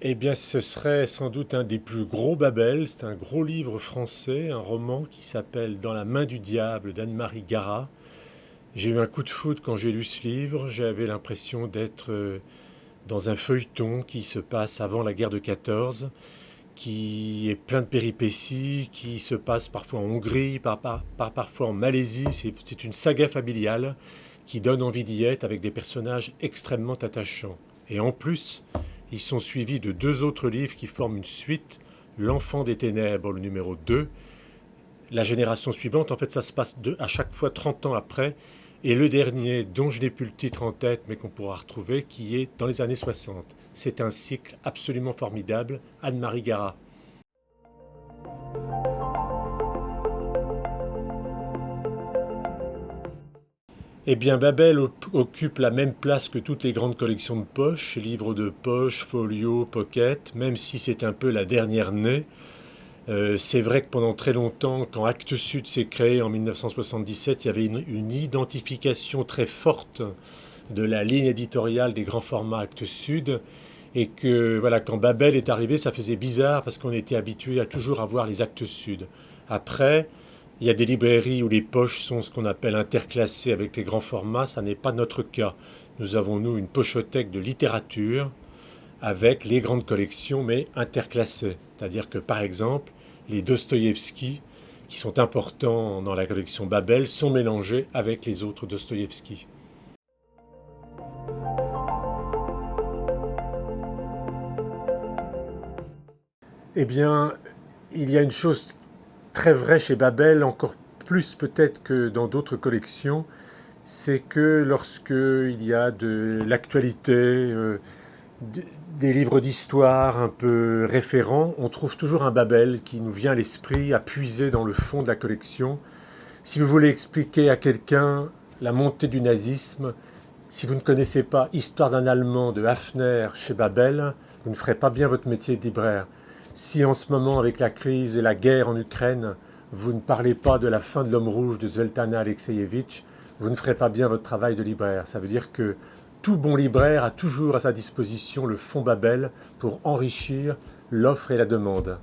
Eh bien, ce serait sans doute un des plus gros Babel. C'est un gros livre français, un roman qui s'appelle Dans la main du diable d'Anne-Marie Garat. J'ai eu un coup de foudre quand j'ai lu ce livre. J'avais l'impression d'être dans un feuilleton qui se passe avant la guerre de 14, qui est plein de péripéties, qui se passe parfois en Hongrie, parfois en Malaisie. C'est une saga familiale qui donne envie d'y être avec des personnages extrêmement attachants. Et en plus, ils sont suivis de deux autres livres qui forment une suite, L'Enfant des Ténèbres, le numéro 2. La génération suivante, en fait, ça se passe à chaque fois 30 ans après. Et le dernier, dont je n'ai plus le titre en tête, mais qu'on pourra retrouver, qui est dans les années 60. C'est un cycle absolument formidable. Anne-Marie Garat. Eh bien, Babel occupe la même place que toutes les grandes collections de poche, livres de poche, folio, pocket, même si c'est un peu la dernière née. C'est vrai que pendant très longtemps, quand Actes Sud s'est créé en 1977, il y avait une identification très forte de la ligne éditoriale des grands formats Actes Sud. Et que voilà, quand Babel est arrivé, ça faisait bizarre parce qu'on était habitué à toujours avoir les Actes Sud. Après, il y a des librairies où les poches sont ce qu'on appelle interclassées avec les grands formats. Ça n'est pas notre cas. Nous avons, nous, une pochothèque de littérature avec les grandes collections, mais interclassées. C'est-à-dire que, par exemple, les Dostoïevski, qui sont importants dans la collection Babel, sont mélangés avec les autres Dostoïevski. Eh bien, il y a une chose très vraie chez Babel, encore plus peut-être que dans d'autres collections, c'est que lorsqu'il y a de l'actualité, des livres d'histoire un peu référents, on trouve toujours un Babel qui nous vient à l'esprit, à puiser dans le fond de la collection. Si vous voulez expliquer à quelqu'un la montée du nazisme, si vous ne connaissez pas Histoire d'un Allemand de Hafner chez Babel, vous ne ferez pas bien votre métier de libraire. Si en ce moment, avec la crise et la guerre en Ukraine, vous ne parlez pas de la fin de l'homme rouge de Zveltana Alexeyevitch, vous ne ferez pas bien votre travail de libraire. Ça veut dire que tout bon libraire a toujours à sa disposition le fonds Babel pour enrichir l'offre et la demande.